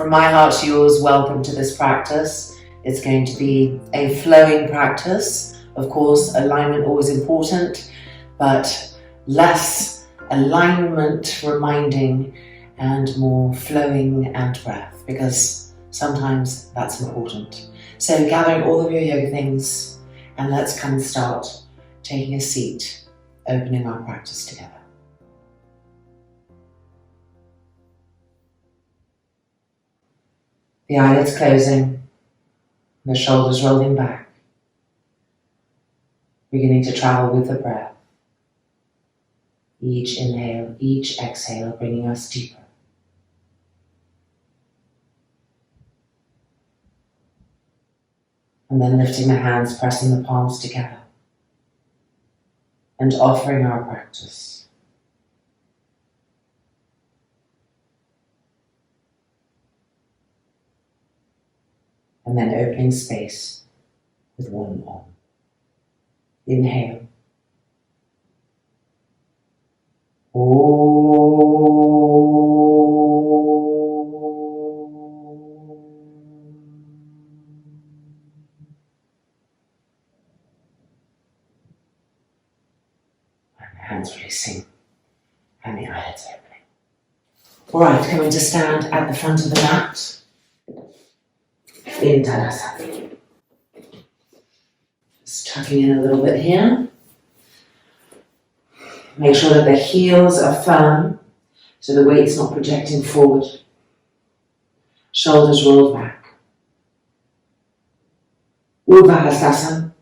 From my heart to yours, welcome to this practice. It's going to be a flowing practice. Of course, alignment always important, but less alignment reminding and more flowing and breath, because sometimes that's important. So gathering all of your yoga things, and let's come and start taking a seat, opening our practice together. The eyelids closing, the shoulders rolling back, beginning to travel with the breath. Each inhale, each exhale, bringing us deeper. And then lifting the hands, pressing the palms together, and offering our practice. And then opening space with one arm. Inhale. And hands releasing and the eyelids opening. Alright, coming to stand at the front of the mat. In Tadasana. Just tucking in a little bit here. Make sure that the heels are firm, so the weight's not projecting forward. Shoulders rolled back. Urdhva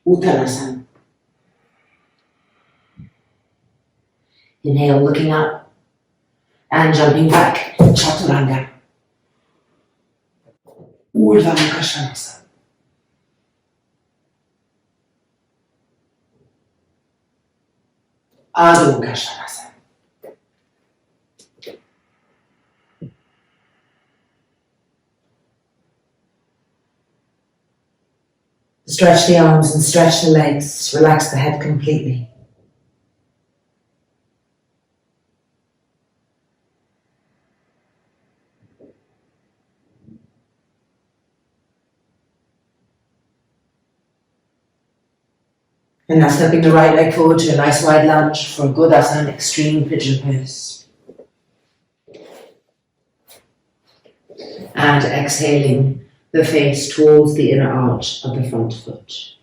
Uttanasana. Inhale, looking up and jumping back. Chaturanga. Urdhva Mukha. Adho Mukha. Stretch the arms and stretch the legs. Relax the head completely. And now stepping the right leg forward to a nice wide lunge for a good Asana, extreme pigeon pose. And exhaling the face towards the inner arch of the front foot.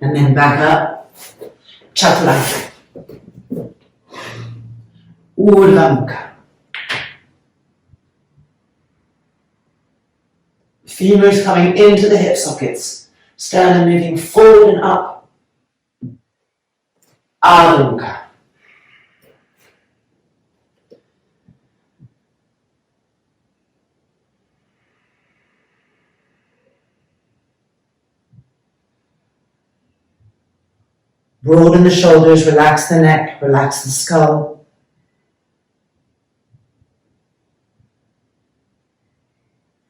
And then back up, Chaturanga, Urdhva Mukha. Femurs coming into the hip sockets, sternum moving forward and up, Adho Mukha. Broaden the shoulders, relax the neck, relax the skull.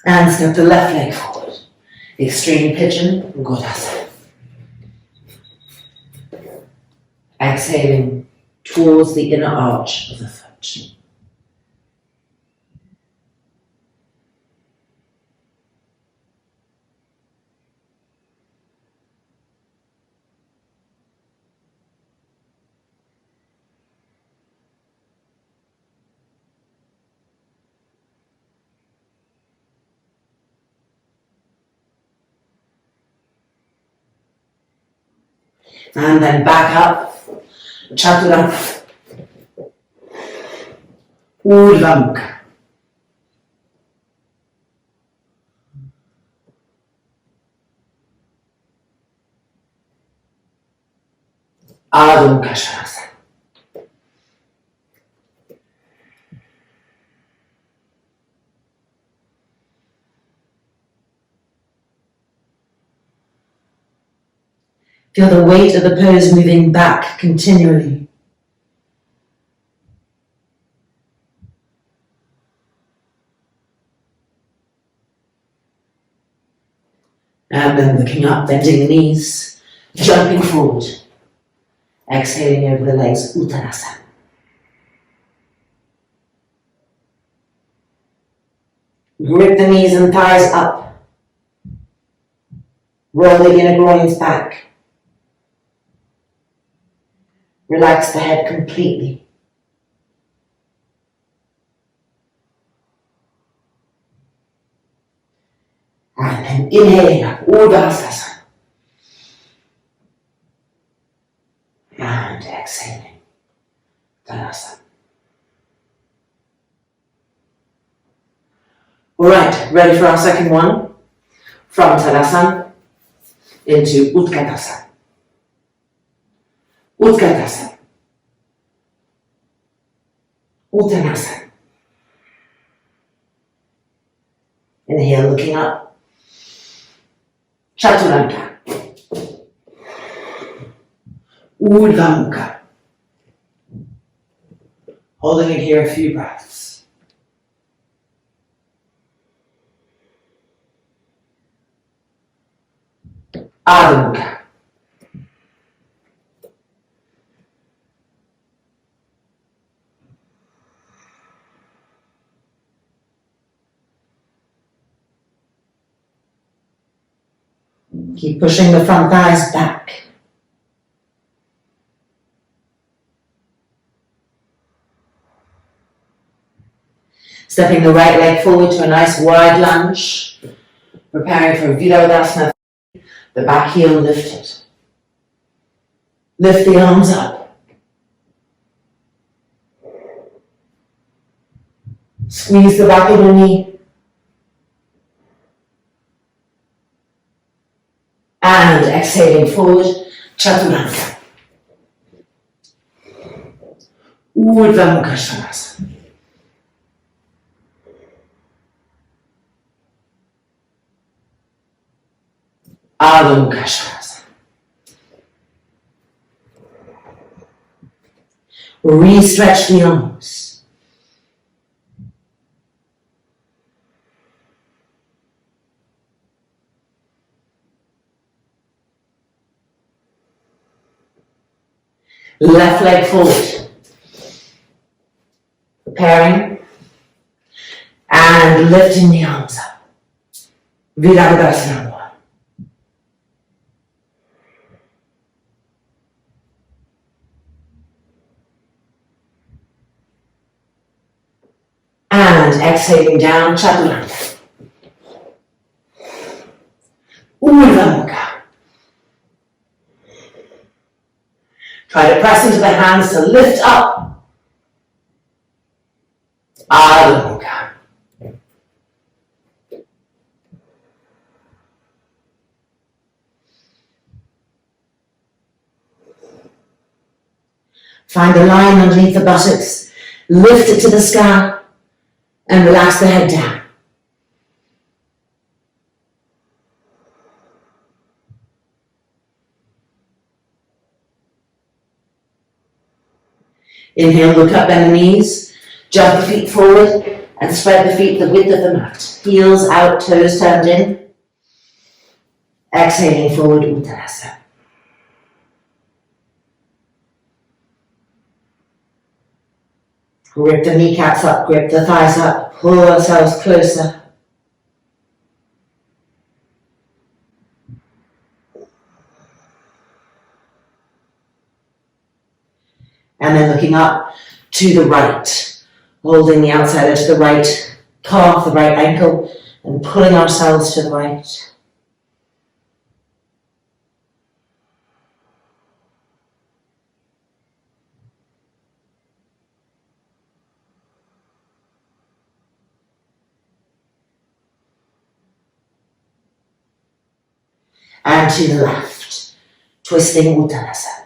And step the left leg forward. Extreme pigeon, Godasana. Exhaling towards the inner arch of the foot. And then back up, Chaturanga, Urdhva Mukha. Adho Mukha. Feel the weight of the pose moving back continually. And then looking up, bending the knees, jumping forward. Exhaling over the legs, Uttanasana. Grip the knees and thighs up. Roll the inner groins back. Relax the head completely. And then inhaling up, Urdhva and exhaling, Tadasana. Alright, ready for our second one? From Tadasana into Utkatasana. Utkatasana. Uttanasana. Inhale, looking up. Chaturanga. Urdhva Mukha. Holding it here a few breaths. Adho Mukha. Keep pushing the front thighs back. Stepping the right leg forward to a nice wide lunge. Preparing for Virabhadrasana. The back heel lifted. Lift the arms up. Squeeze the back of the knee. And exhaling forward, Chaturanga. Urdhva Mukha Svanasana. Adho Mukha Svanasana. Re-stretch the arms. Left leg forward. Preparing. And lifting the arms up. Virabhadrasana 1. And exhaling down, Chaturanga. Urdhva Mukha. Try to press into the hands to lift up. Adho Mukha. Find a line underneath the buttocks. Lift it to the sky and relax the head down. Inhale, look up, bend the knees, jump the feet forward and spread the feet the width of the mat. Heels out, toes turned in. Exhaling forward, Uttanasana. Grip the kneecaps up, grip the thighs up, pull ourselves closer. And then looking up to the right, holding the outside edge of the right calf, the right ankle, and pulling ourselves to the right. And to the left, twisting Uttanasana.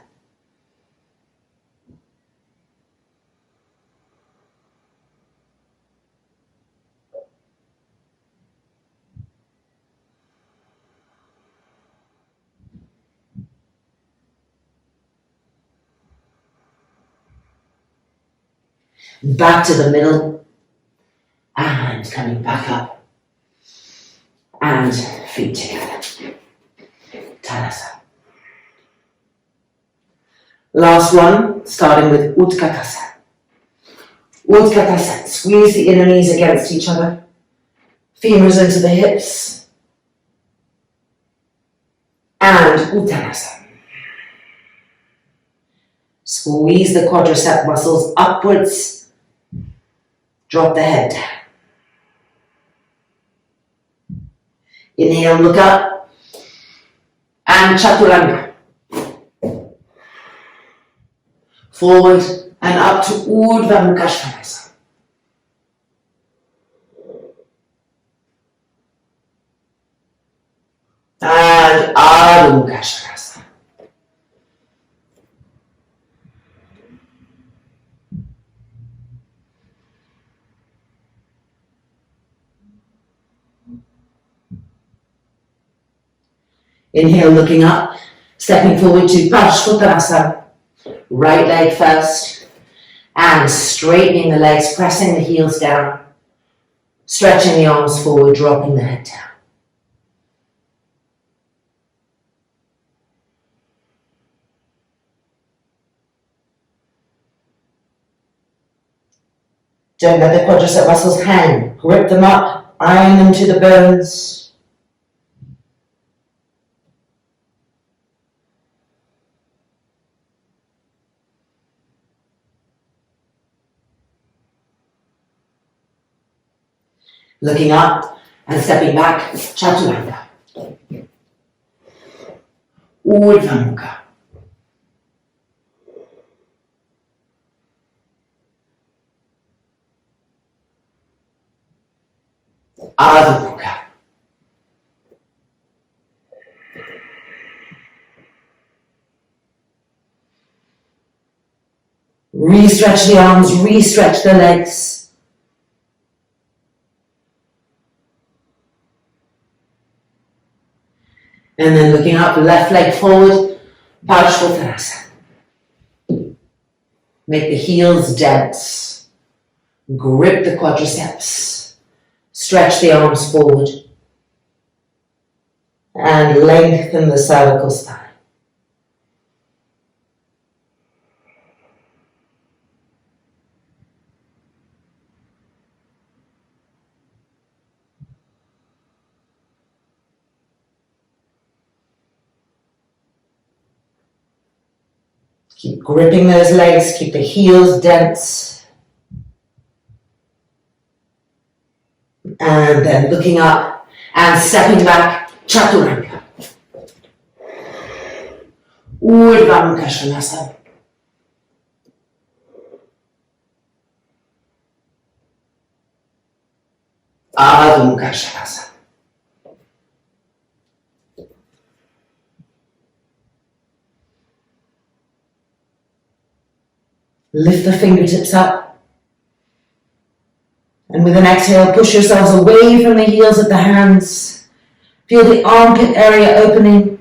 Back to the middle, and coming back up, and feet together. Savasana. Last one, starting with Utkatasana. Utkatasana, squeeze the inner knees against each other, femurs into the hips, and Uttanasana. Squeeze the quadricep muscles upwards, drop the head down. Inhale, look up, and Chaturanga. Forward and up to Urdhva Mukha Svanasana. And Adho Mukha Svanasana. Inhale, looking up, stepping forward to Parshvottanasana. Right leg first, and straightening the legs, pressing the heels down, stretching the arms forward, dropping the head down. Don't let the quadricep muscles hang. Grip them up, iron them to the bones. Looking up and stepping back, Chaturanga. Urdhva Mukha. Adho Mukha. Re-stretch the arms, re-stretch the legs. And then looking up, left leg forward, Parshvottanasana. Make the heels dense. Grip the quadriceps. Stretch the arms forward. And lengthen the cervical spine. Keep gripping those legs, keep the heels dense. And then looking up and stepping back, Chaturanga. Urdhva Mukha Svanasana. Adho Mukha Svanasana. Lift the fingertips up. And with an exhale, push yourselves away from the heels of the hands. Feel the armpit area opening.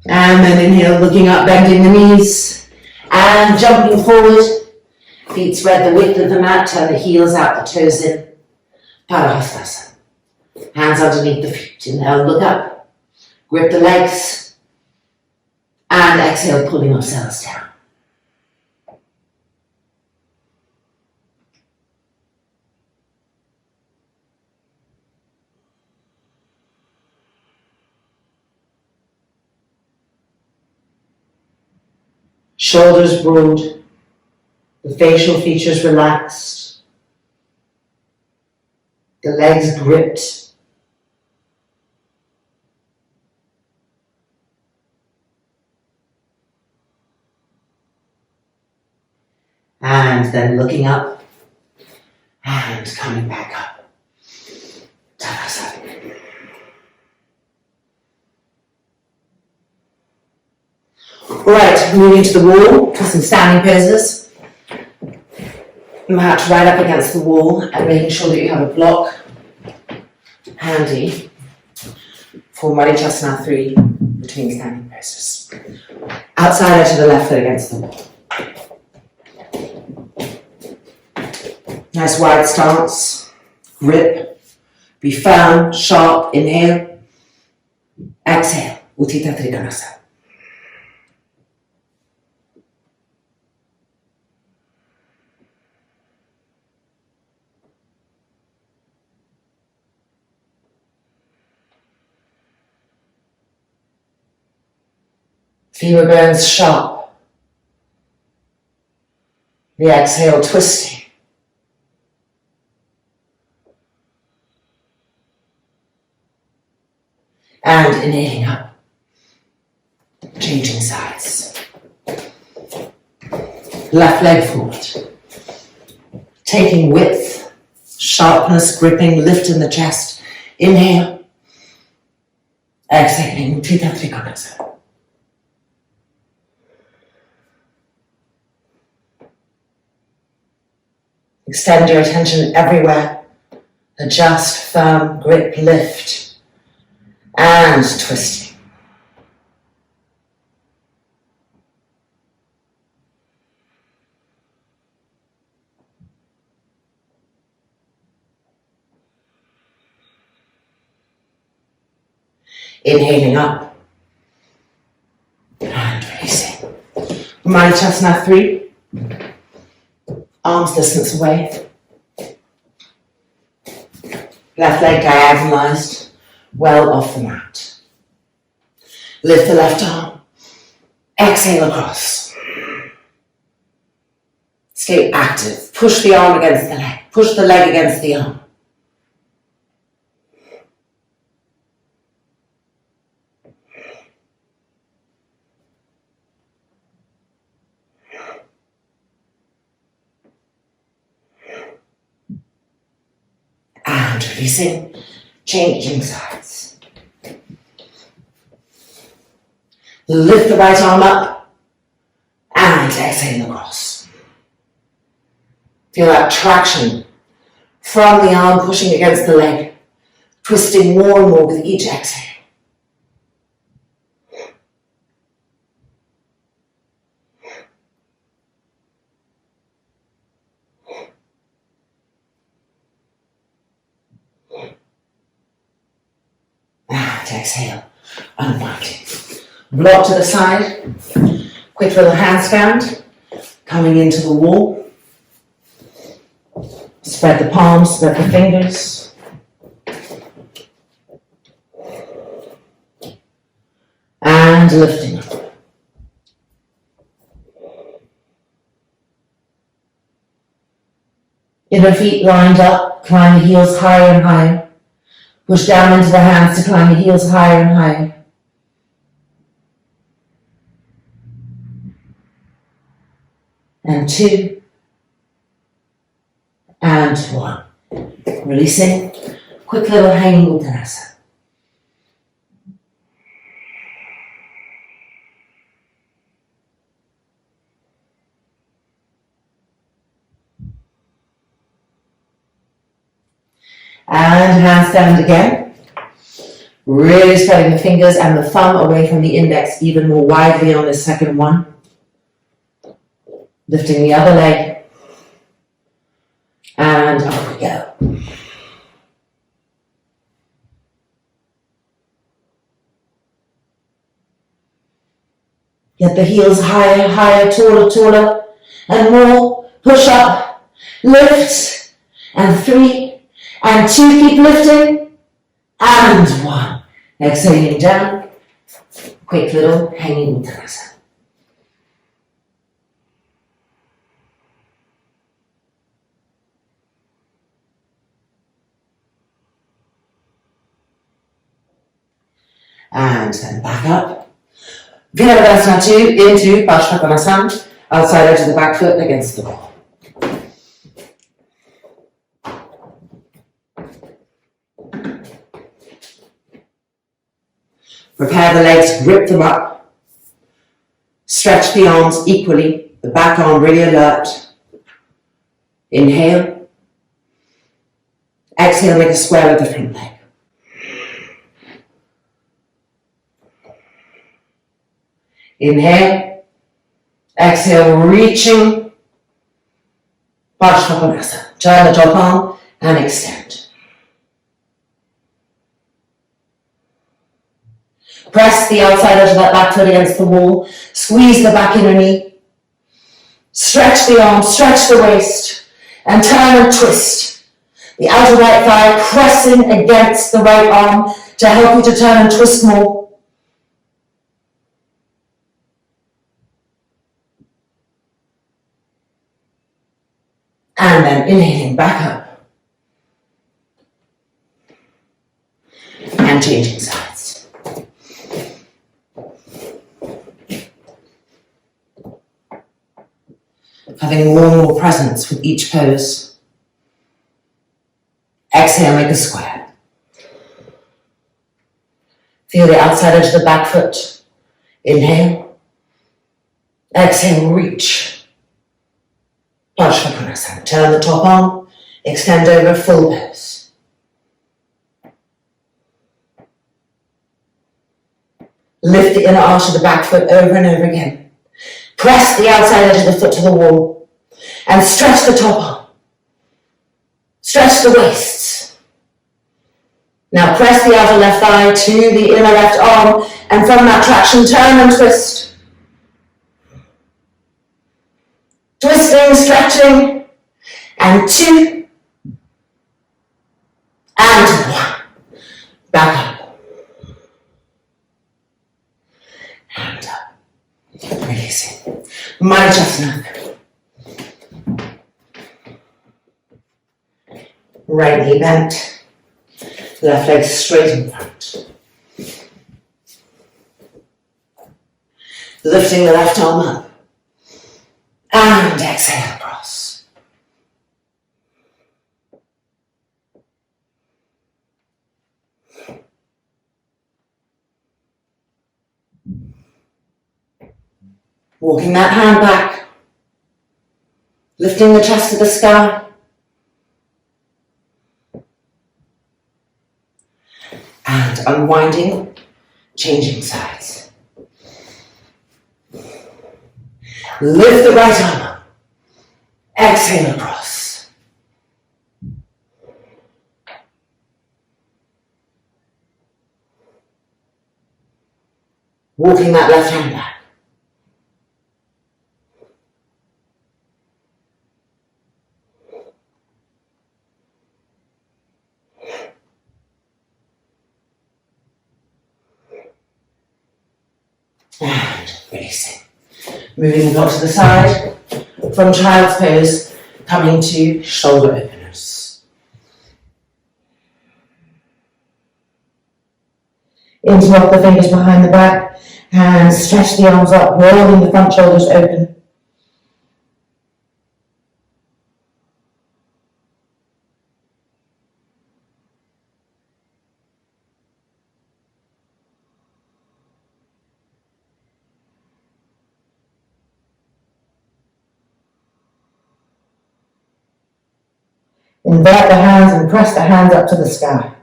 And then inhale, looking up, bending the knees. And jumping forward. Feet spread the width of the mat, turn the heels out, the toes in. Parahastasana. Hands underneath the feet. Inhale, look up. Grip the legs. And exhale, pulling ourselves down. Shoulders broad. The facial features relaxed. The legs gripped. And then looking up and coming back up. Tadasana. Right, moving to the wall for some standing poses. Mat right up against the wall and making sure that you have a block handy for Marichyasana 3 between standing poses. Outside edge of the left foot against the wall. Nice wide stance. Grip. Be firm, sharp. Inhale. Exhale. Utthita Trikonasana. Femur bones sharp. The exhale twisting. And inhaling up. Changing sides. Left leg forward. Taking width, sharpness, gripping, lift in the chest. Inhale. Exhaling. Utthita Trikonasana. Extend your attention everywhere. Adjust, firm, grip, lift, and twisting. Inhaling up and releasing. Manachasana 3. Arms distance away. Left leg diagonalized, well off the mat. Lift the left arm. Exhale across. Stay active. Push the arm against the leg. Push the leg against the arm. And releasing, changing sides. Lift the right arm up and exhale across. Feel that traction from the arm pushing against the leg, twisting more and more with each exhale. And exhale, unwinding. Block to the side, quick little handstand, coming into the wall. Spread the palms, spread the fingers. And lifting up. Inner feet lined up, climb the heels higher and higher. Push down into the hands to climb the heels higher and higher. And 2. And 1. Releasing. Quick little hanging Uttanasana. And handstand again. Really spreading the fingers and the thumb away from the index even more widely on this second one. Lifting the other leg. And up we go. Get the heels higher, higher, taller, taller, and more. Push up, lift, and 3, and 2, keep lifting, and 1. Exhaling down, quick little hanging Uttanasana. And then back up. Virabhadrasana 2 into Parsvakonasana, outside edge of the back foot against the wall. Prepare the legs, grip them up. Stretch the arms equally, the back arm really alert. Inhale. Exhale, make a square with the front leg. Inhale. Exhale, reaching. Parsvakonasana. Turn the top arm and extend. Press the outside edge of that back foot against the wall. Squeeze the back inner knee. Stretch the arm, stretch the waist, and turn and twist. The outer right thigh pressing against the right arm to help you to turn and twist more. And then inhaling back up. And changing sides. Having more and more presence with each pose. Exhale, make a square. Feel the outside edge of the back foot. Inhale. Exhale, reach. Purusharasana. Turn the top arm, extend over, full pose. Lift the inner arch of the back foot over and over again. Press the outside edge of the foot to the wall and stretch the top arm. Stretch the waists. Now press the outer left thigh to the inner left arm, and from that traction, turn and twist. Twisting, stretching, and 2, and 1. Back up. And up. Releasing. Marjasana. Right knee bent. Left leg straight in front. Lifting the left arm up. And exhale across. Walking that hand back. Lifting the chest to the sky. And unwinding, changing sides. Lift the right arm up. Exhale across. Walking that left hand back. And releasing. Moving the block to the side, from child's pose, coming to shoulder openers. Interlock the fingers behind the back and stretch the arms up, rolling the front shoulders open. Invert the hands and press the hands up to the sky.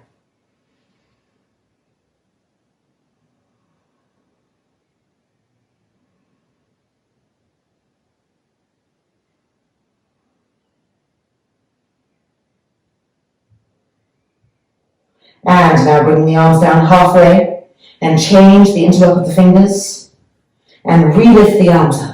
And now bring the arms down halfway and change the interlock of the fingers and re-lift the arms up.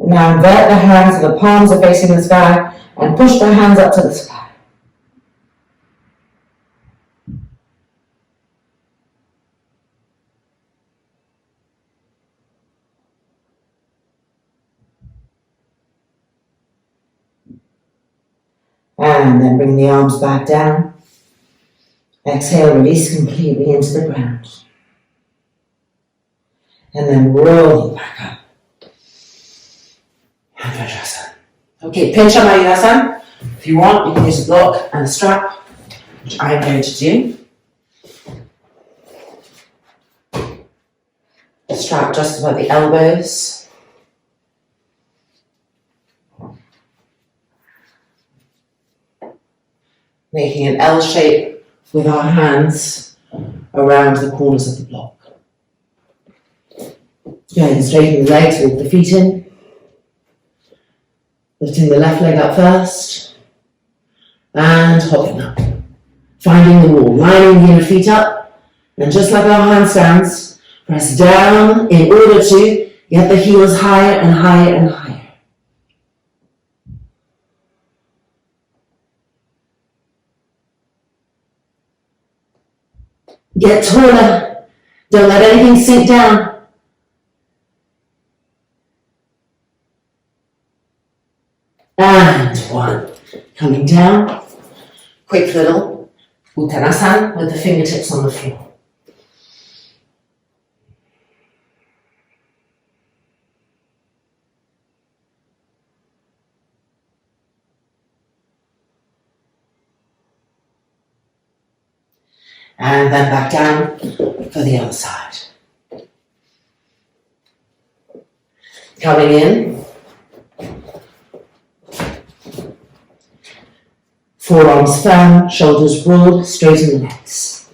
Now invert the hands so the palms are facing the sky and push the hands up to the sky. And then bring the arms back down. Exhale, release completely into the ground. And then roll back up. Okay, pinch on Mayurasana. If you want, you can use a block and a strap, which I'm going to do. Strap just above the elbows. making an L shape with our hands around the corners of the block. Go ahead and straighten the legs, walk the feet in. Lifting the left leg up first. And hopping up. Finding the wall, lining the inner feet up. And just like our handstands, press down in order to get the heels higher and higher and higher. Get taller. Don't let anything sink down. And one. Coming down. Quick little Uttanasana with the fingertips on the floor. And then back down for the other side. Coming in. Forearms firm, shoulders broad, straighten the legs.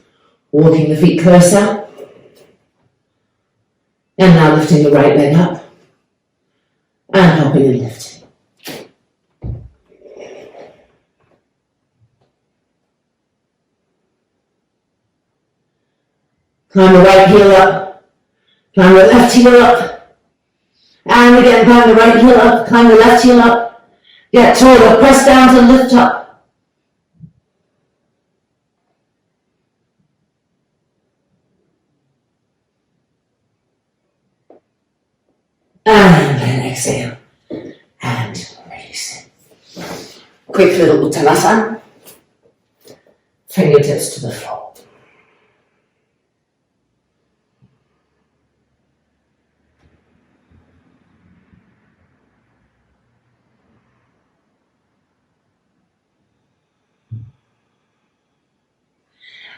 Walking the feet closer. And now lifting the right leg up. And hopping and lifting. Climb the right heel up, climb the left heel up, and again climb the right heel up, climb the left heel up, get taller, press down to lift up. And then exhale, and release it. Quick little Uttanasana, fingertips to the floor.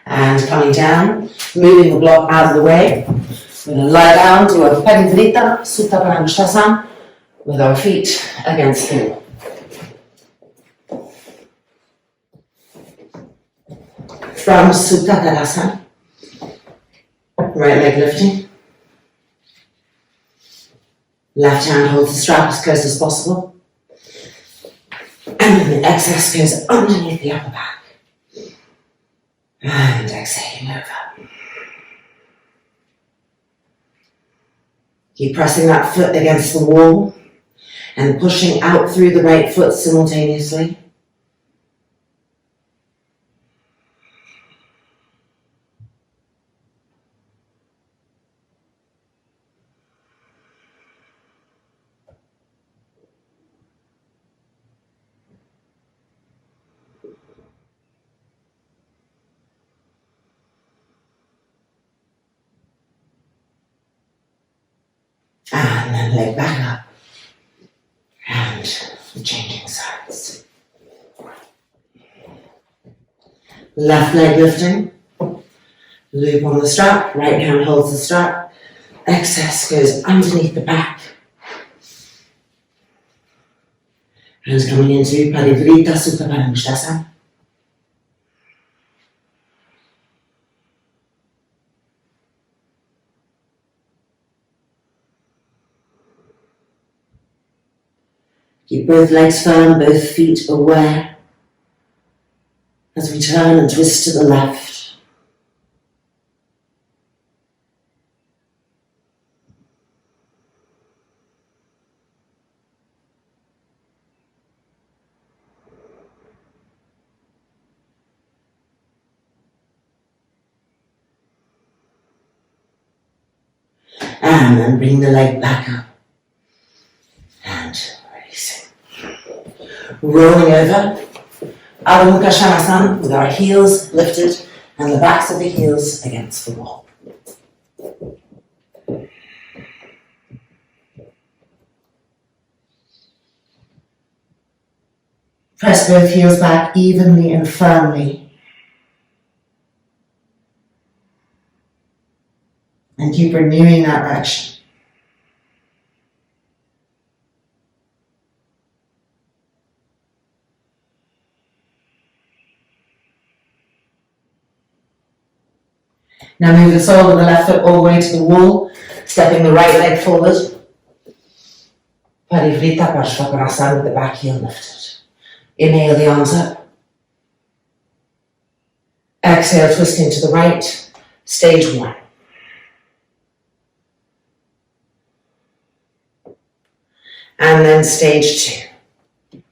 And coming down, moving the block out of the way. We're going to lie down to a Parivrita Sutta Parangusthasana with our feet against the wall. From Sutta Parasana, right leg lifting. Left hand holds the strap as close as possible. And then the excess goes underneath the upper back. And exhaling over. Keep pressing that foot against the wall and pushing out through the right foot simultaneously. And then leg back up. And changing sides. Left leg lifting. Loop on the strap. Right hand holds the strap. Excess goes underneath the back. Hands coming into Parivrita Sutta Parangusthasana. Keep both legs firm, both feet aware as we turn and twist to the left. And then bring the leg back up. And releasing. Rolling over. Adho Mukha Svanasana with our heels lifted and the backs of the heels against the wall. Press both heels back evenly and firmly. And keep renewing that action. Now move the sole of the left foot all the way to the wall, stepping the right leg forward. Parivrita Parshvakonasana with the back heel lifted. Inhale the arms up. Exhale, twisting to the right. Stage 1. And then stage 2.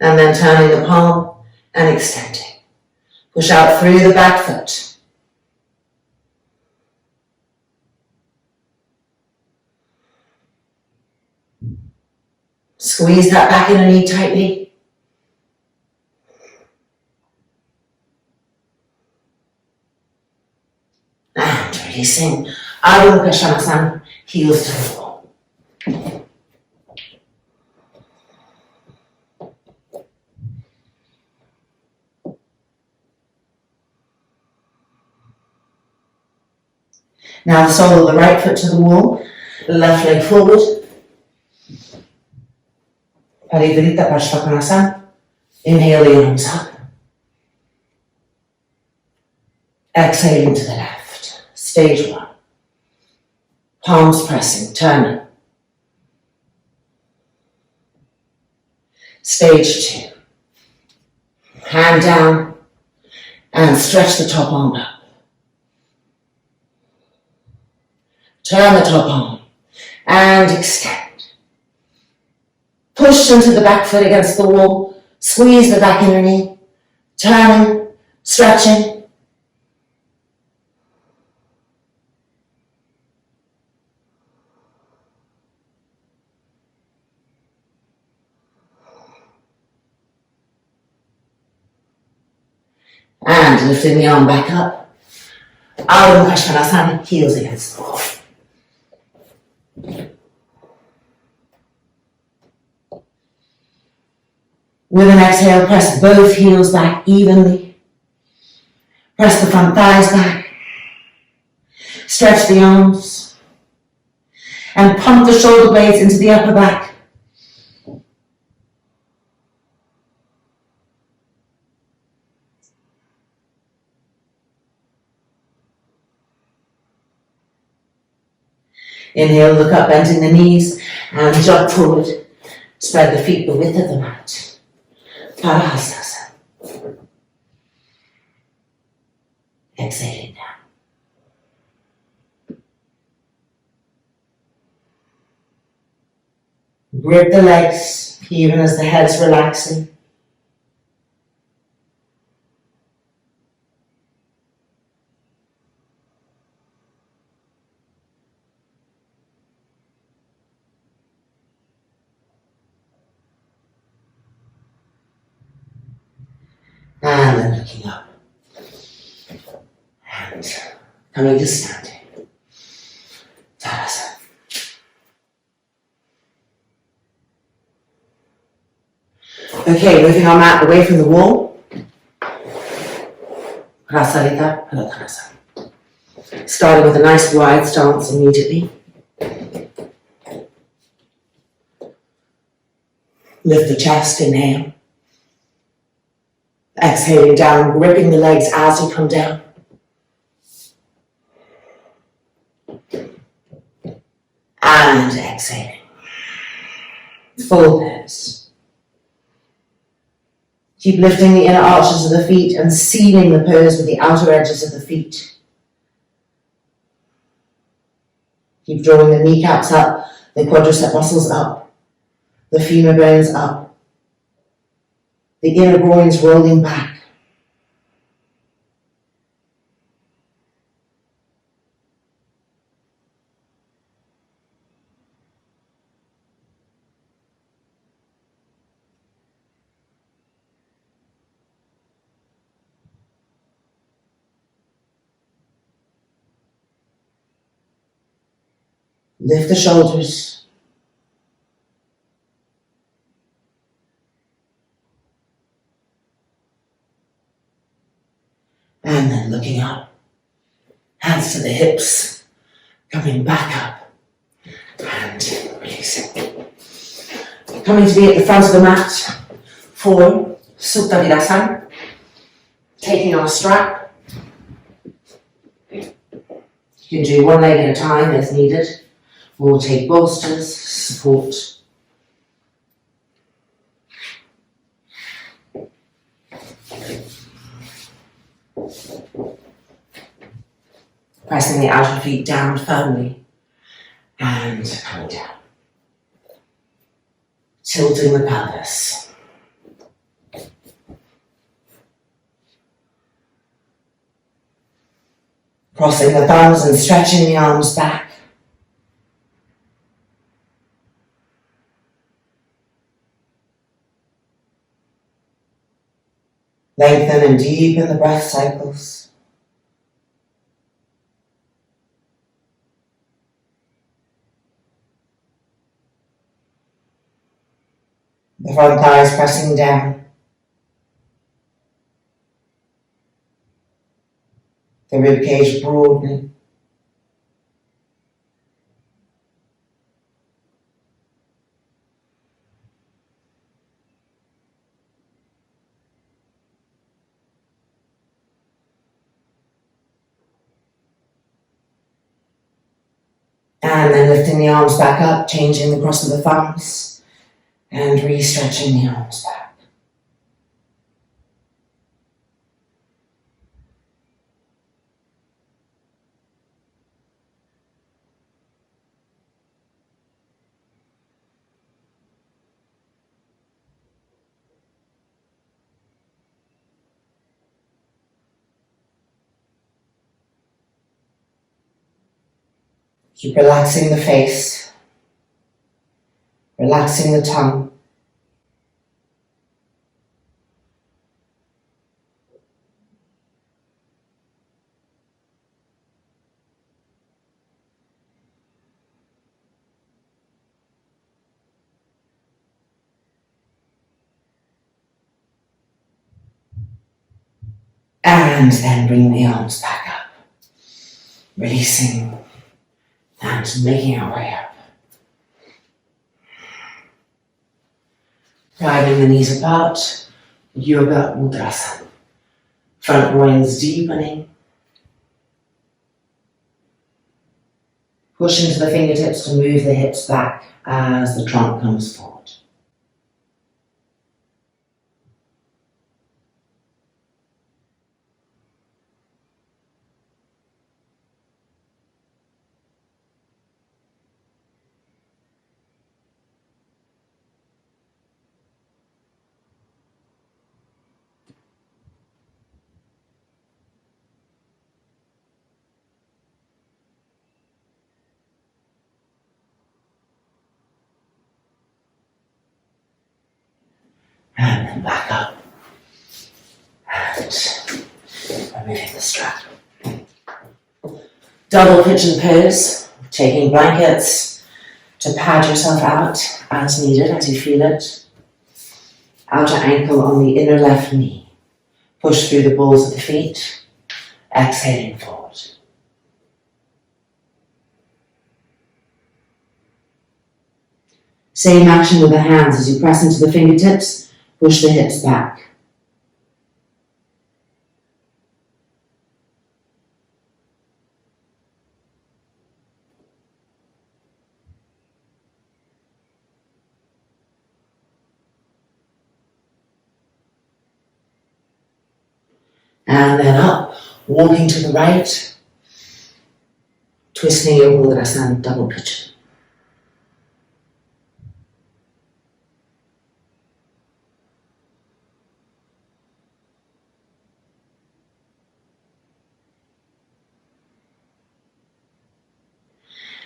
And then turning the palm and extending. Push out through the back foot. Squeeze that back inner knee tightly. And releasing. Avakens, heels to the floor. Now the sole of the right foot to the wall, the left leg forward. Parivrita Parshvakonasana. Inhale the arms up. Exhaling to the left. Stage 1. Palms pressing, turning. Stage 2. Hand down and stretch the top arm up. Turn the top arm and extend. Push into the back foot against the wall. Squeeze the back inner knee. Turning, stretching. And lifting the arm back up. Avakens, heels against the wall. With an exhale, press both heels back evenly. Press the front thighs back. Stretch the arms. And pump the shoulder blades into the upper back. Inhale, look up, bending the knees, and jump forward. Spread the feet the width of the mat. Asanas. Exhaling down. Grip the legs, even as the head's relaxing. And then looking up. And coming to standing. Savasana. Okay, moving our mat away from the wall. Prasarita Palatanasana. Starting with a nice wide stance immediately. Lift the chest, inhale. Exhaling down, gripping the legs as you come down. And exhaling. Full pose. Keep lifting the inner arches of the feet and sealing the pose with the outer edges of the feet. Keep drawing the kneecaps up, the quadricep muscles up, the femur bones up. The inner groins rolling back. Lift the shoulders. And then looking up, hands to the hips, coming back up, and releasing. Coming to be at the front of the mat for Supta Virasana. Taking our strap. You can do one leg at a time as needed. We'll take bolsters, support. Pressing the outer feet down firmly and coming down. Tilting the pelvis. Crossing the thumbs and stretching the arms back. Lengthen and deepen the breath cycles. The front thighs pressing down. The ribcage broadening. And then lifting the arms back up, changing the cross of the thumbs, and re-stretching the arms back. Keep relaxing the face, relaxing the tongue. And then bring the arms back up, releasing and making our way up. Driving the knees apart, Yoga Mudrasana. Front groins deepening. Push into the fingertips to move the hips back as the trunk comes forward. And then back up. And removing the strap. Double pigeon pose, taking blankets to pad yourself out as needed, as you feel it. Outer ankle on the inner left knee. Push through the balls of the feet, exhaling forward. Same action with the hands as you press into the fingertips, push the hips back. And then up, walking to the right, twisting your Voluntarily double pigeon.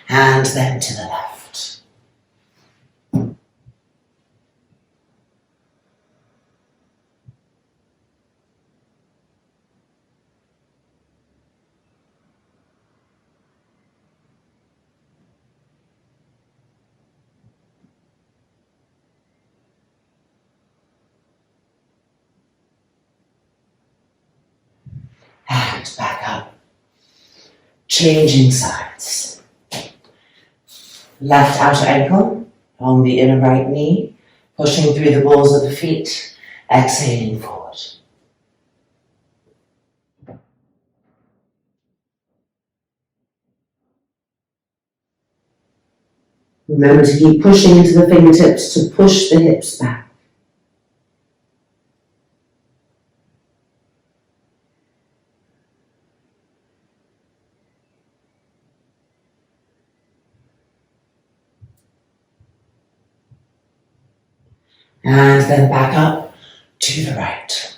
And then to the left. And back up. Changing sides. Left outer ankle on the inner right knee, pushing through the balls of the feet, exhaling forward. Remember to keep pushing into the fingertips to push the hips back. And then back up to the right.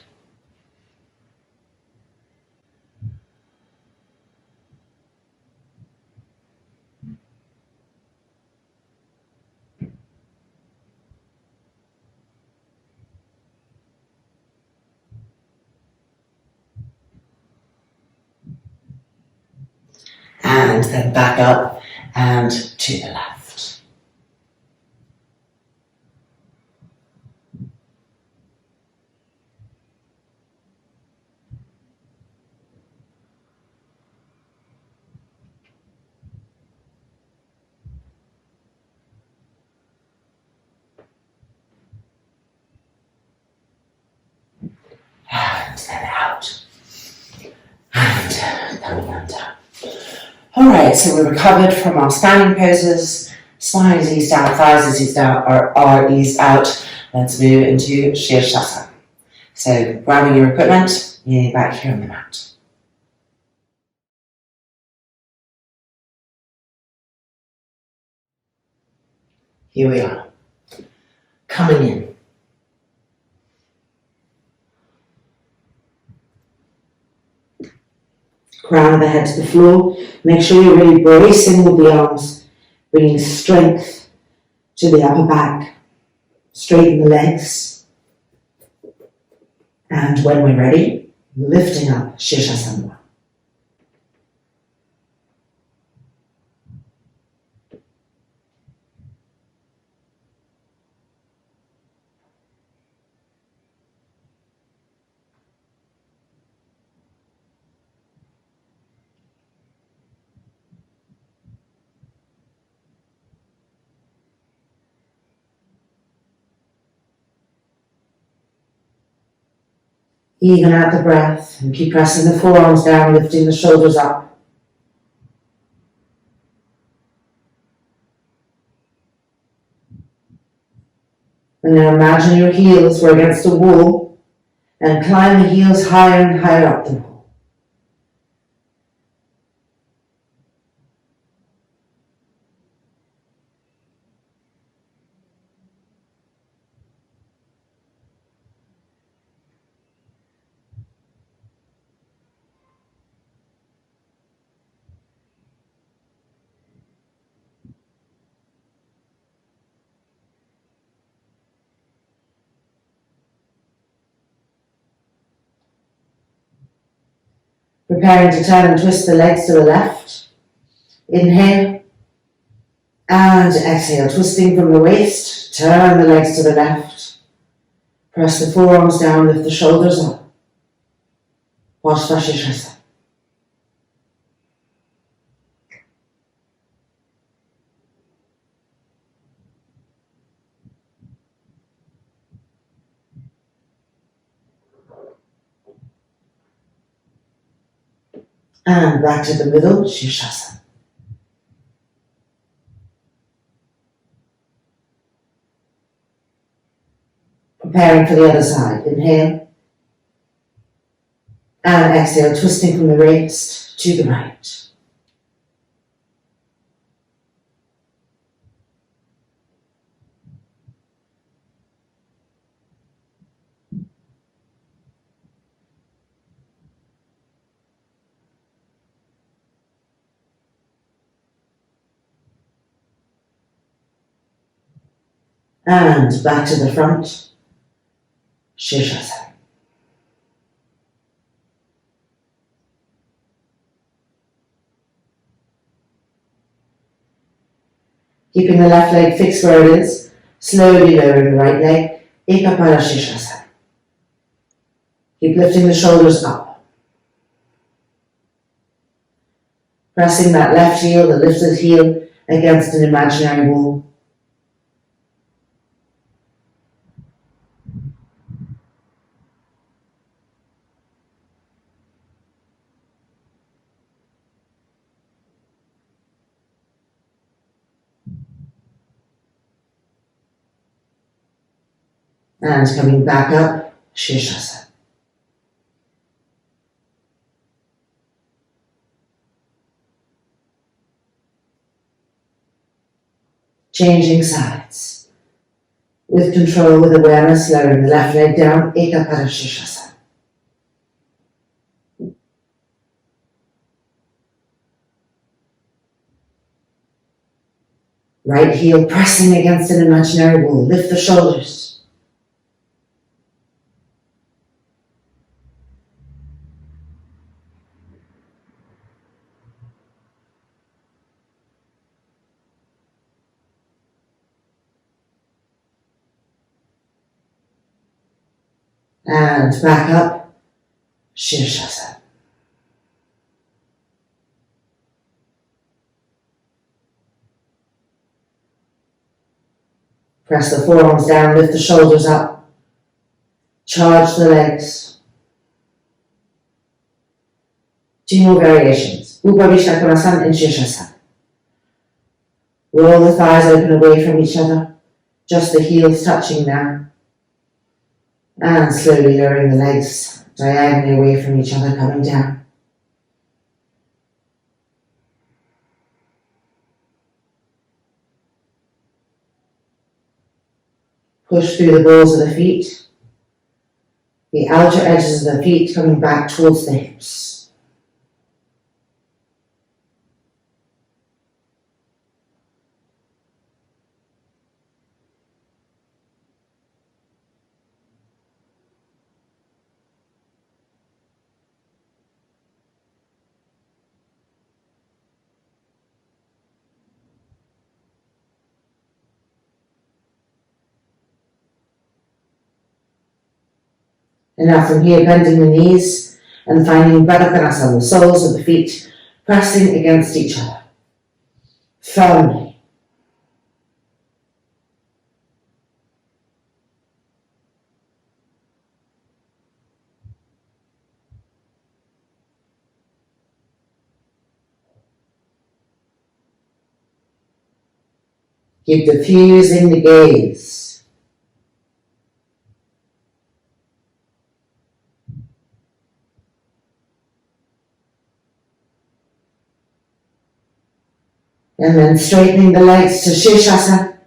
And then back up and to the left. And then out. And coming under. Alright, so we're recovered from our standing poses. Spine is eased out, thighs is eased out, are eased out. Let's move into Sirsasana. So grabbing your equipment, you're back here on the mat. Here we are. Coming in. Crown of the head to the floor. Make sure you're really bracing with the arms, bringing strength to the upper back. Straighten the legs. And when we're ready, lifting up Sirsasana. Even out the breath and keep pressing the forearms down, lifting the shoulders up. And now imagine your heels were against a wall and climb the heels higher and higher up the wall. Preparing to turn and twist the legs to the left. Inhale and exhale, twisting from the waist, turn the legs to the left. Press the forearms down, lift the shoulders up. Sirsasana. And back to the middle, Sirsasana. Preparing for the other side. Inhale. And exhale, twisting from the waist to the right. And back to the front, Sirsasana. Keeping the left leg fixed where it is, slowly lowering the right leg, Sirsasana. Keep lifting the shoulders up. Pressing that left heel, the lifted heel, against an imaginary wall. And coming back up, Sirsasana. Changing sides. With control, with awareness, lowering the left leg down, Ekapada Sirsasana. Right heel pressing against an imaginary wall. Lift the shoulders. And back up, Sirsasana. Press the forearms down, lift the shoulders up. Charge the legs. 2 more variations. Upavishnakonasana and Sirsasana. Roll the thighs open away from each other. Just the heels touching now. And slowly lowering the legs diagonally away from each other, coming down. Push through the balls of the feet. The outer edges of the feet coming back towards the hips. And now from here, bending the knees and finding Backbends, the soles of the feet pressing against each other. Firmly. Keep diffusing the gaze. And then straightening the legs to Sirsasana.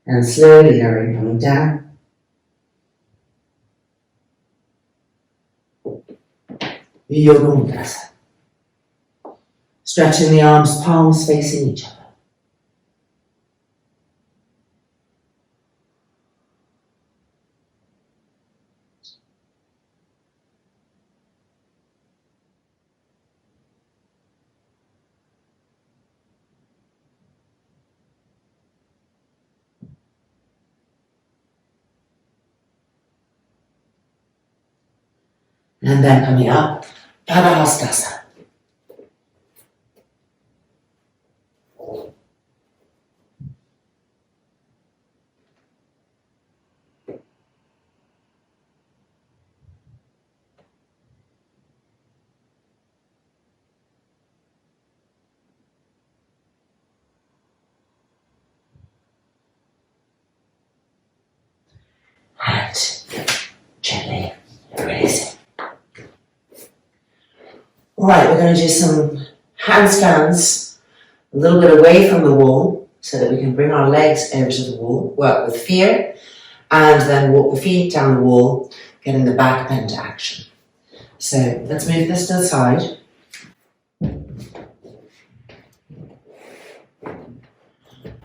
And slowly lowering, coming down. Yoga Mudra. Stretching the arms, palms facing each other. And then coming up, Padahastasana. And gently releasing. Alright, we're going to do some handstands a little bit away from the wall so that we can bring our legs over to the wall, work with fear, and then walk the feet down the wall, getting the back bend action. So let's move this to the side.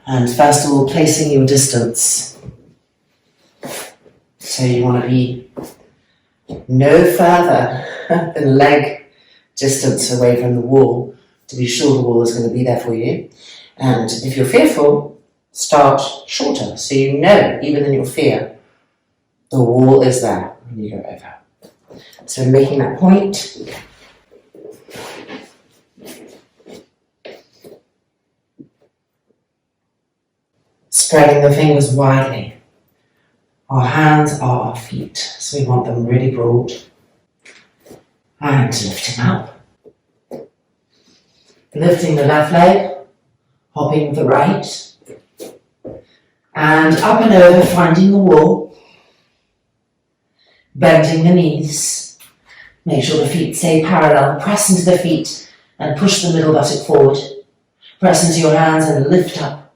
And first of all, placing your distance. So you want to be no further than leg distance away from the wall to be sure the wall is going to be there for you. And if you're fearful, start shorter so you know, even in your fear, the wall is there when you go over. So making that point. Spreading the fingers widely. Our hands are our feet, so we want them really broad. And lifting up. Lifting the left leg hopping with the right, and up and over, finding the wall, bending the knees, make sure the feet stay parallel, press into the feet and push the middle buttock forward, press into your hands and lift up.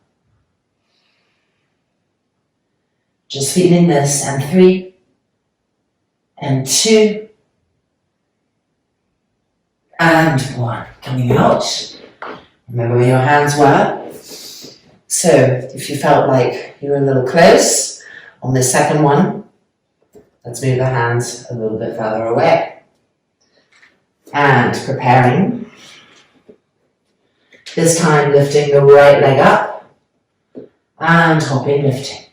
Just feeling this, and 3, and 2, and 1. Coming out. Remember where your hands were. So if you felt like you were a little close on this second one, let's move the hands a little bit further away. And preparing. This time lifting the right leg up and hopping, lifting.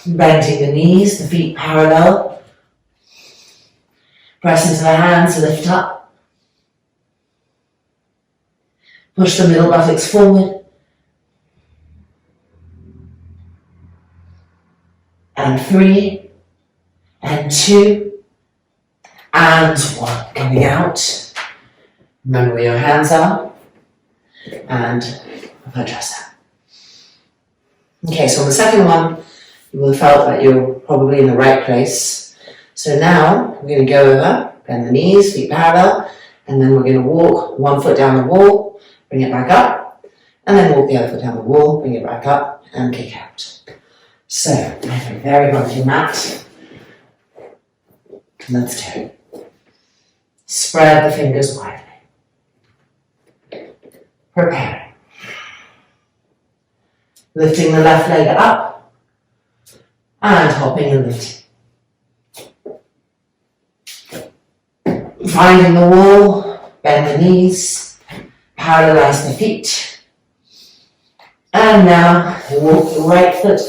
Bending the knees, the feet parallel. Press into the hands, lift up. Push the middle buttocks forward. And 3, and 2, and 1. Coming out. Remember where your hands are. And Vibrancy. Okay, so on the second one, you will have felt that you're probably in the right place. So now we're going to go over, bend the knees, feet parallel, and then we're going to walk one foot down the wall, bring it back up, and then walk the other foot down the wall, bring it back up, and kick out. So, have a very bumpy mat. Let's do it. Spread the fingers widely. Preparing. Lifting the left leg up, and hopping and lifting. Finding the wall, bend the knees, parallelize the feet. And now walk the right foot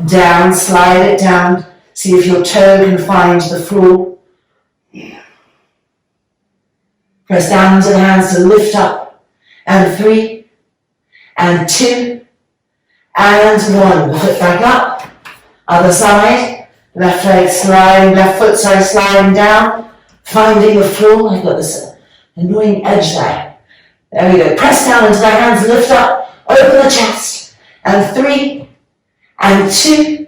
down, slide it down, see if your toe can find the floor. Press down into the hands to lift up, and 3, and 2, and 1. Foot back up, other side, left leg sliding, left foot sliding down, finding the floor. I've got this annoying edge there. There we go. Press down into the hands, lift up, open the chest, and 3, and 2,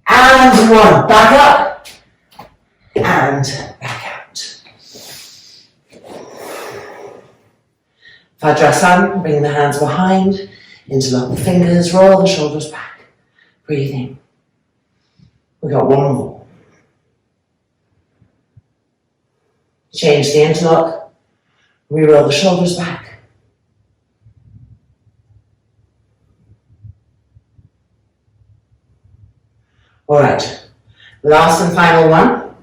and 1. Back up, and back out. Vajrasana, bring the hands behind, interlock the fingers, roll the shoulders back. Breathing. We've got one more. Change the interlock, re-roll the shoulders back. Alright, last and final one.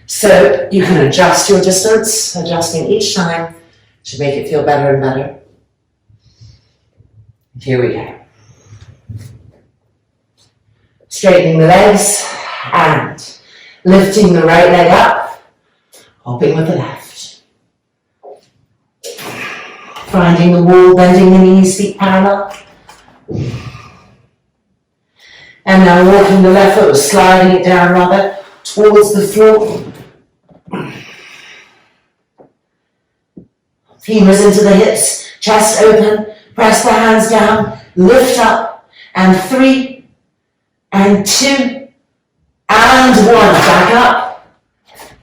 So you can adjust your distance, adjusting each time to make it feel better and better. Here we go. Straightening the legs and lifting the right leg up, hopping with the left. Finding the wall, bending the knees, feet parallel. And now walking the left foot, sliding it down rather towards the floor. Femurs into the hips, chest open, press the hands down, lift up, and 3, and 2, and 1. Back up.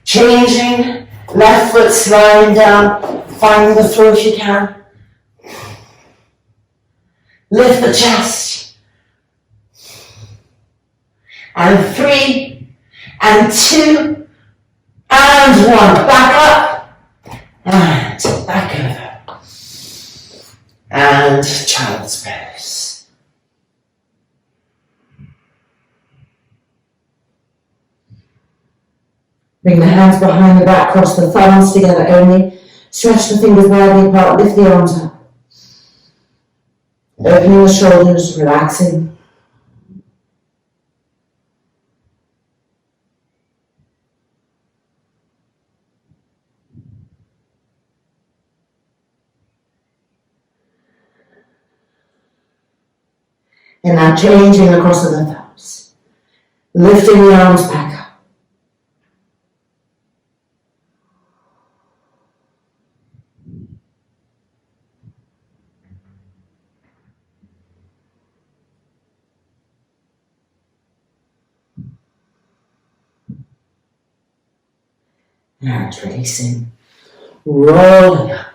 Changing, left foot sliding down, finding the floor if you can. Lift the chest. And 3, and 2, and 1. Back up, and back over. And child's pose. Bring the hands behind the back, cross the thumbs together only. Stretch the fingers widely apart, lift the arms up. Opening the shoulders, relaxing. And now changing across the thumbs. Lifting the arms back up. And releasing. Rolling up.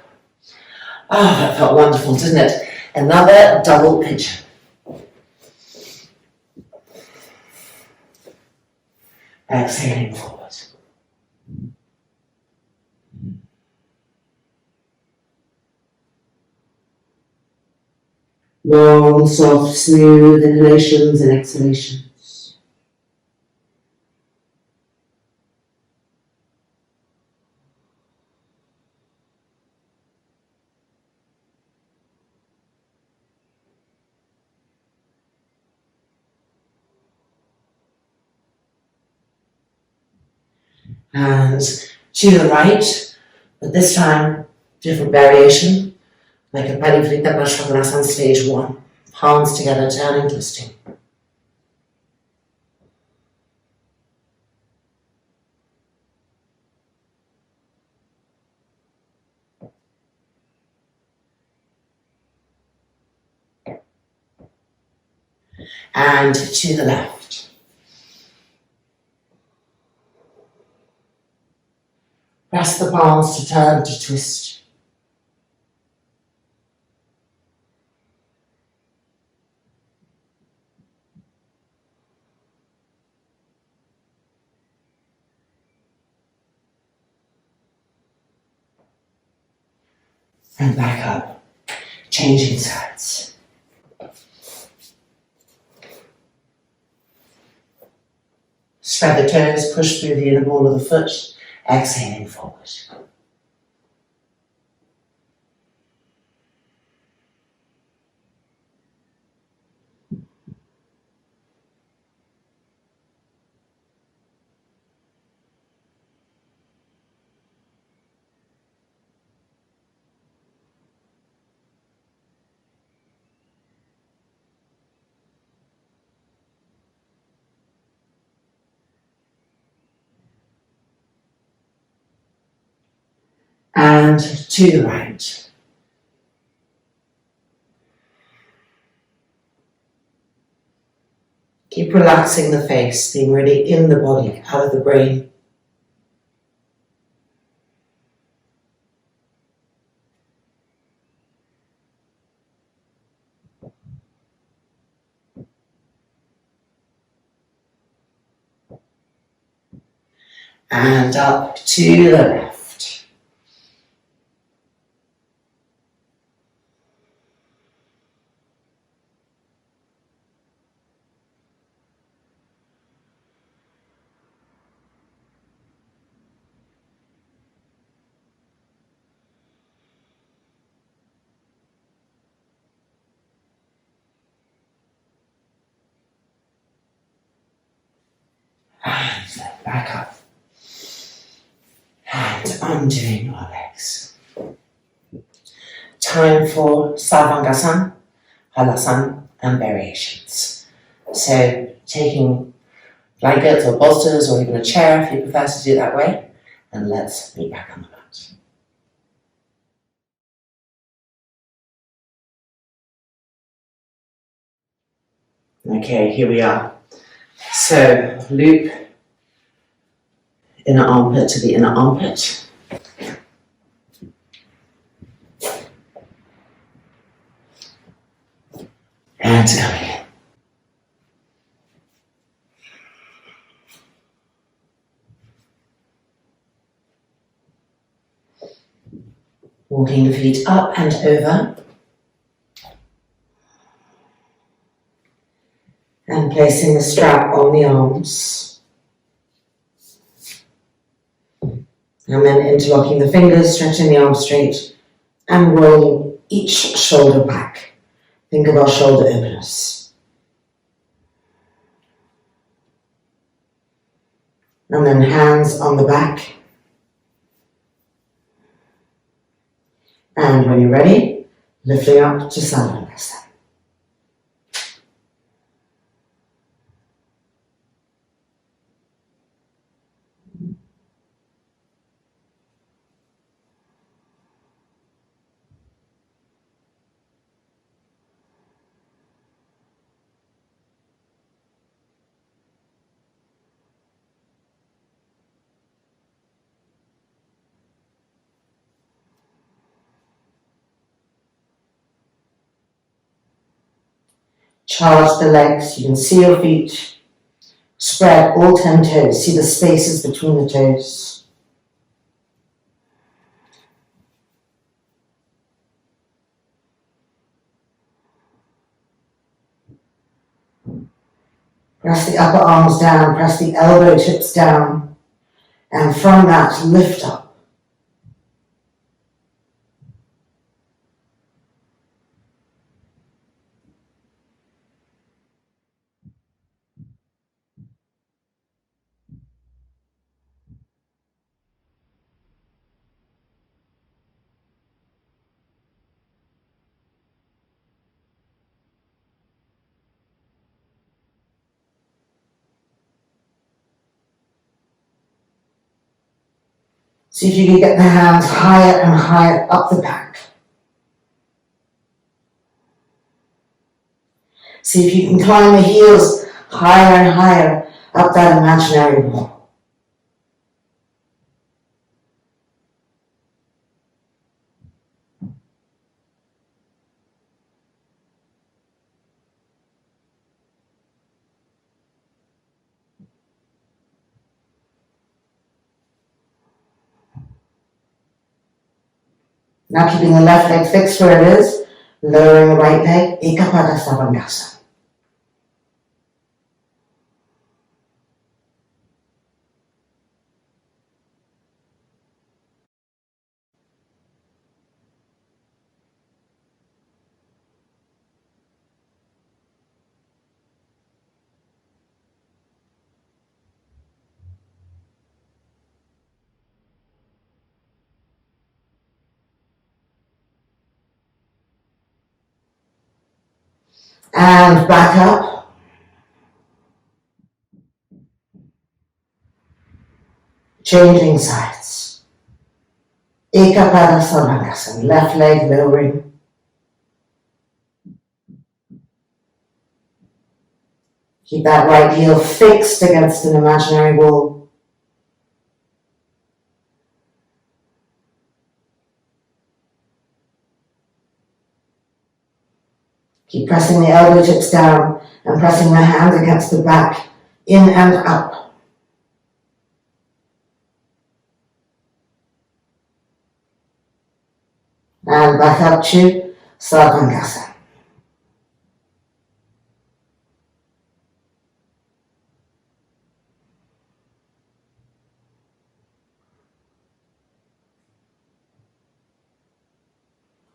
Oh, that felt wonderful, didn't it? Another double pigeon. Exhaling forward. Long, soft, smooth inhalations and exhalations. And to the right, but this time, different variation, like a Purification stage 1. Palms together, turning, twisting. And to the left. Press the palms to turn, to twist. And back up, changing sides. Spread the toes, push through the inner ball of the foot, exhaling forward. And to the right. Keep relaxing the face, being really in the body, out of the brain. And up to the left. And then back up. And undoing your legs. Time for Sarvangasana, Halasana, and variations. So taking blankets or bolsters or even a chair if you prefer to do it that way, and let's meet back on the mat. Okay, here we are. So loop inner armpit to the inner armpit. And coming in. Walking the feet up and over. And placing the strap on the arms. And then interlocking the fingers, stretching the arms straight, and rolling each shoulder back. Think of our shoulder openness. And then hands on the back. And when you're ready, lifting up to Savasana. Charge the legs. You can see your feet. Spread all 10 toes. See the spaces between the toes. Press the upper arms down. Press the elbow tips down. And from that, lift up. See if you can get the hands higher and higher up the back. See if you can climb the heels higher and higher up that imaginary wall. Now keeping the left leg fixed where it is, lowering the right leg, Ekapada Savasana. And back up. Changing sides. Ekapada Sarvangasana, left leg lowering. Keep that right heel fixed against an imaginary wall. Keep pressing the elbow tips down and pressing the hands against the back, in and up. And back up to Sarvangasana.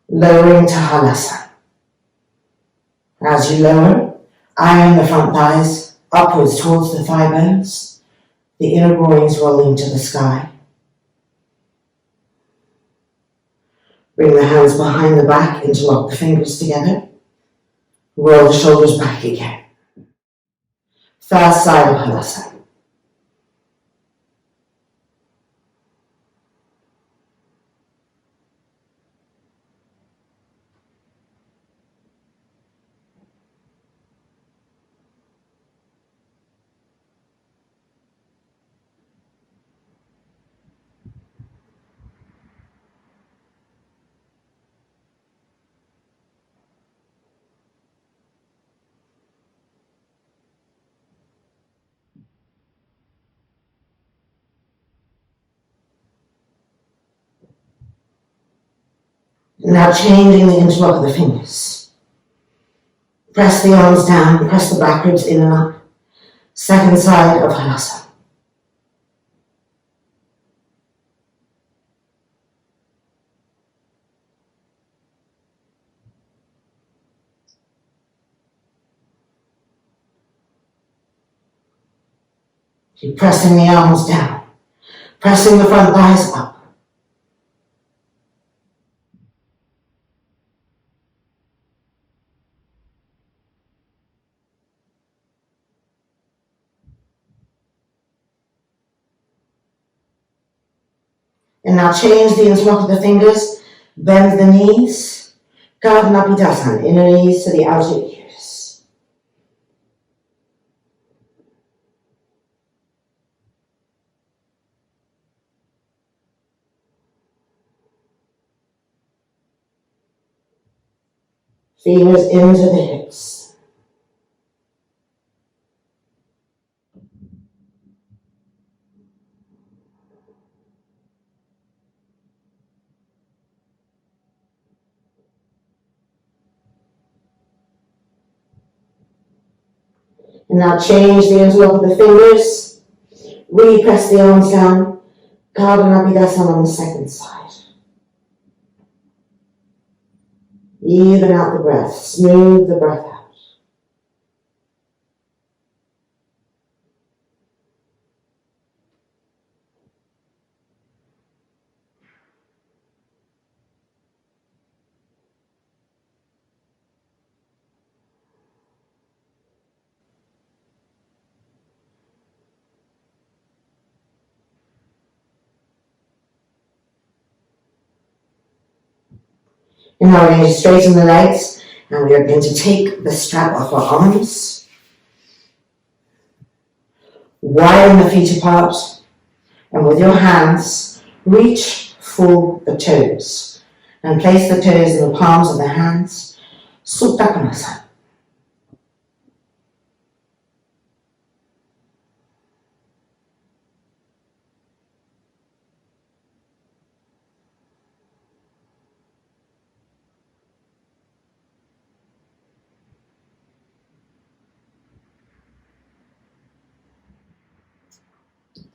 Lowering to Halasana. As you lower, iron the front thighs upwards towards the thigh bones, the inner groins rolling to the sky. Bring the hands behind the back, interlock the fingers together. Roll the shoulders back again. First side of Halasana. Now changing the interlock of the fingers. Press the arms down, press the back ribs in and up. Second side of Halasana. Keep pressing the arms down, pressing the front thighs up. And now change the interlock of the fingers, bend the knees, Karnapidasan, inner knees to the outer ears. Fingers into the hips. And now change the interlock of the fingers. Repress the arms down. Asana on the second side. Even out the breath. Smooth the breath out. And now we're going to straighten the legs, and we are going to take the strap off our arms, widen the feet apart, and with your hands, reach for the toes, and place the toes in the palms of the hands, Supta Konasana.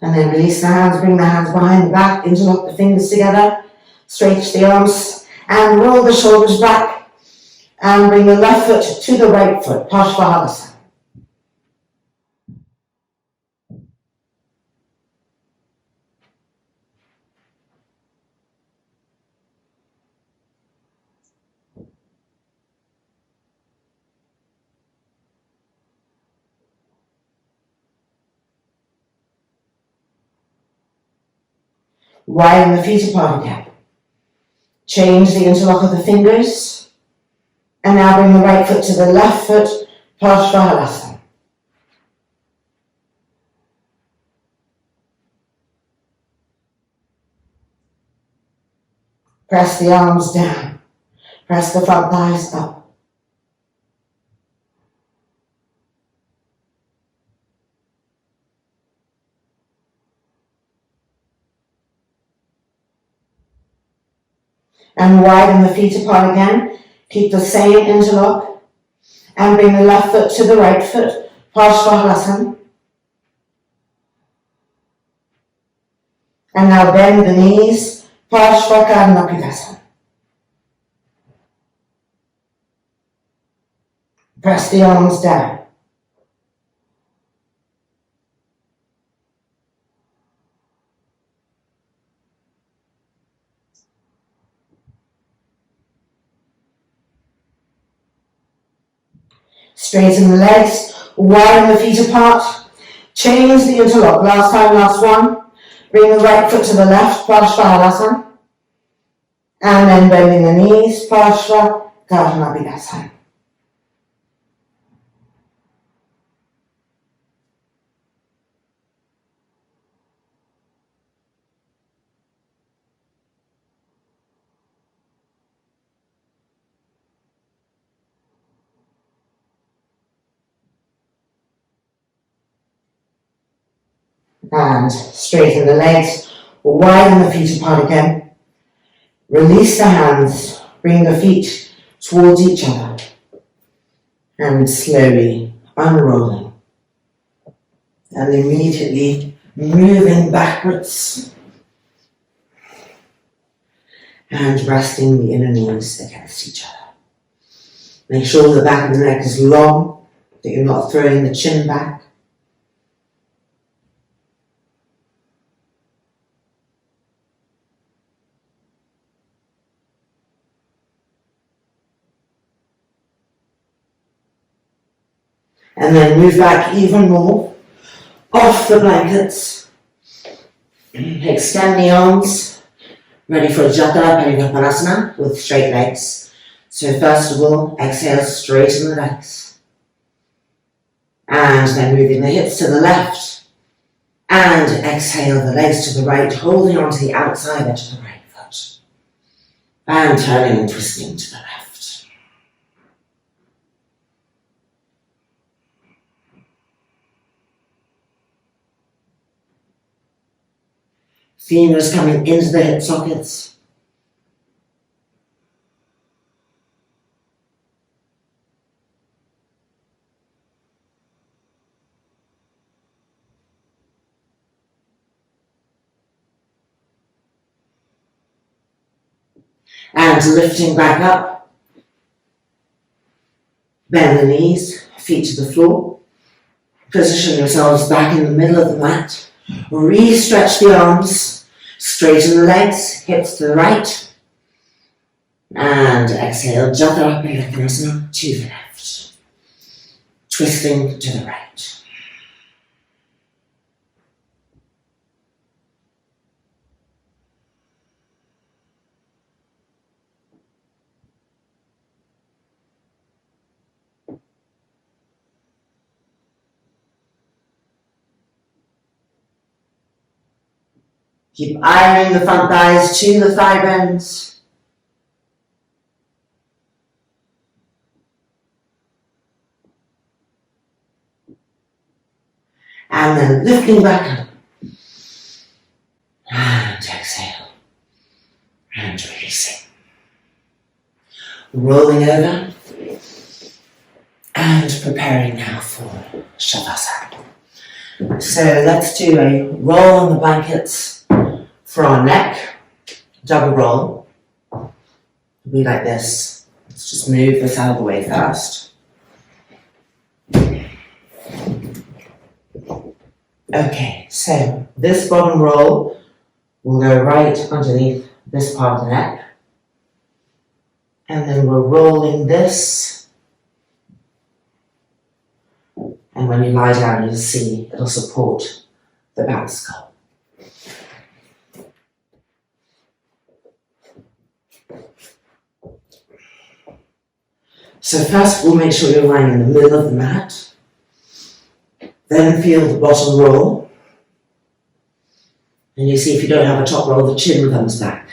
And then release the hands, bring the hands behind the back, interlock the fingers together, stretch the arms, and roll the shoulders back, and bring the left foot to the right foot, Parshvahadasana. Widen the feet apart again. Change the interlock of the fingers. And now bring the right foot to the left foot, Parshvahadasana. Press the arms down. Press the front thighs up. And widen the feet apart again. Keep the same interlock. And bring the left foot to the right foot, Parshvahadasana. And now bend the knees, Parshvakarnapidasana. Press the arms down. Straighten the legs, widen the feet apart, change the interlock. Last time, last one. Bring the right foot to the left, Parshvahadasana. And then bending the knees, Parshvakarnapidasana. And straighten the legs, widen the feet apart again. Release the hands, bring the feet towards each other. And slowly unrolling. And immediately moving backwards. And resting the inner knees against each other. Make sure the back of the neck is long, that you're not throwing the chin back. And then move back even more, off the blankets. Extend the arms, ready for Jata Parivartanasana with straight legs. So first of all, exhale, straighten the legs. And then moving the hips to the left. And exhale the legs to the right, holding onto the outside edge of the right foot. And turning and twisting to the left. Femurs coming into the hip sockets. And lifting back up. Bend the knees, feet to the floor. Position yourselves back in the middle of the mat. Re-stretch the arms, straighten the legs, hips to the right. And exhale, Jatha Asana to the left. Twisting to the right. Keep ironing the front thighs to the thigh bones. And then lifting back up. And exhale. And releasing. Rolling over. And preparing now for Savasana. So let's do a roll on the blankets for our neck. Double roll. It'll be like this. Let's just move this out of the way first. Okay, so this bottom roll will go right underneath this part of the neck. And then we're rolling this. And when you lie down, you'll see it'll support the back skull. So first we'll make sure you're lying in the middle of the mat. Then feel the bottom roll. And you see if you don't have a top roll, the chin comes back.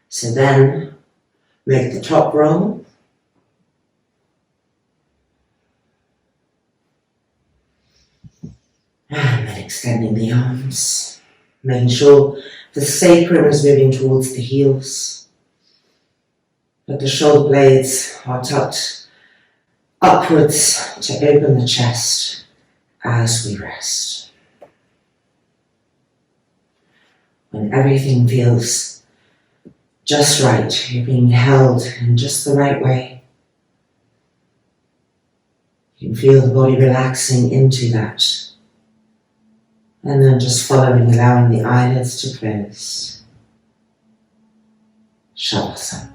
So then make the top roll. And then extending the arms. Making sure the sacrum is moving towards the heels. But the shoulder blades are tucked upwards to open the chest as we rest. When everything feels just right, you're being held in just the right way. You can feel the body relaxing into that. And then just following, allowing the eyelids to close. Savasana.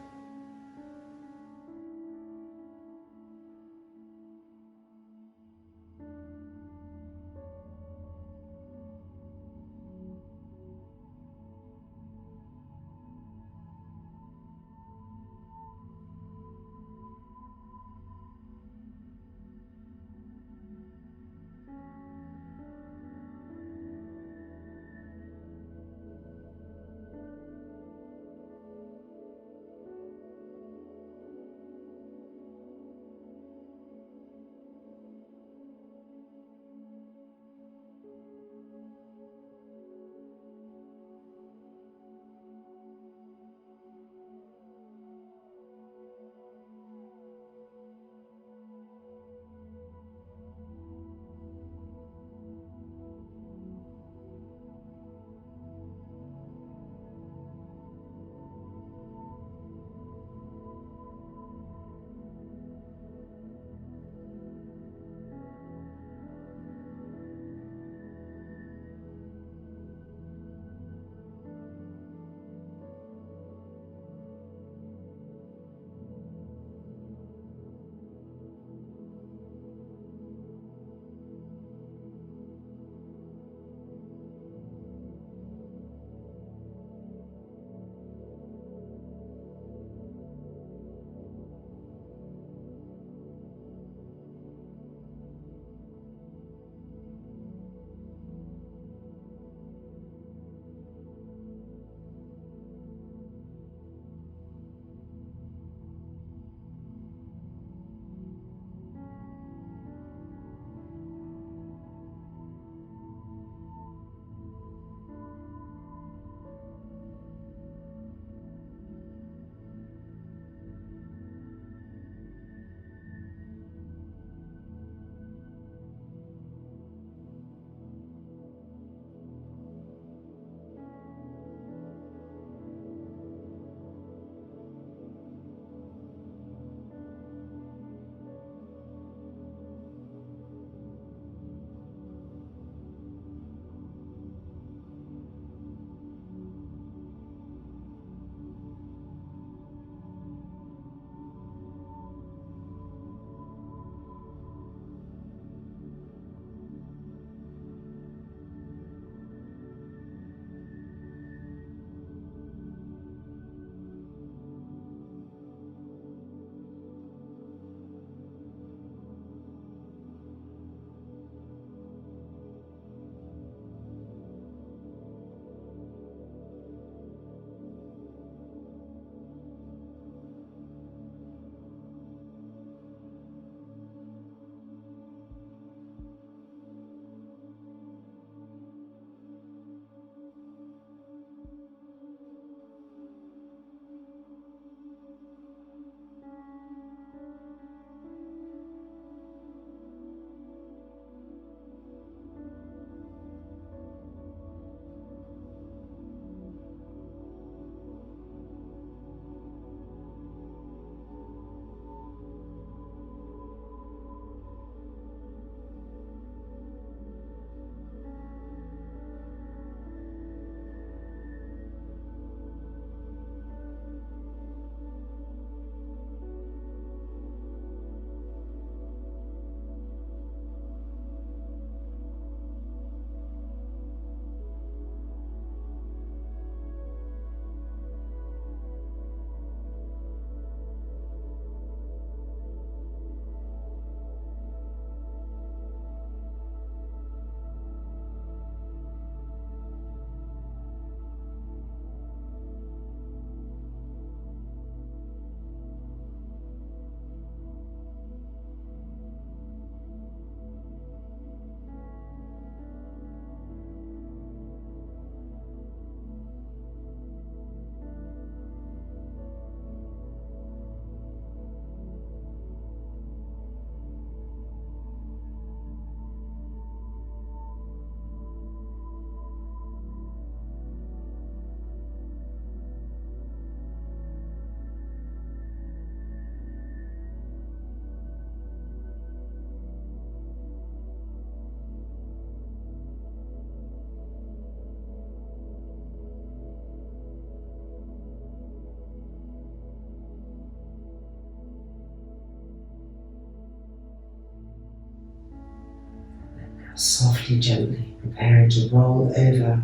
Softly, gently, preparing to roll over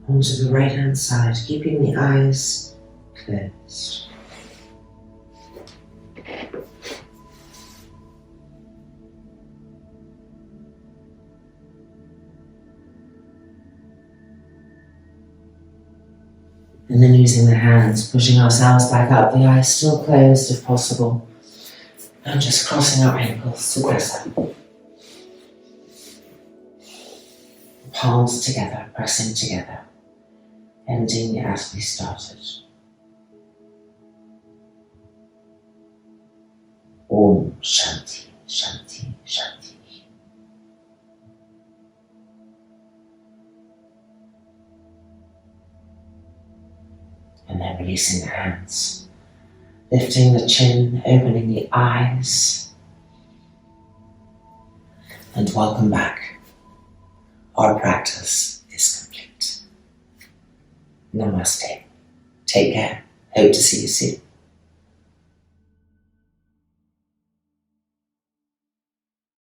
onto the right hand side, keeping the eyes closed. And then using the hands, pushing ourselves back up, the eyes still closed if possible. And just crossing our ankles together. Palms together, pressing together. Ending as we started. Om Shanti, Shanti, Shanti. And then releasing the hands, lifting the chin, opening the eyes, and welcome back. Our practice is complete. Namaste. Take care. Hope to see you soon.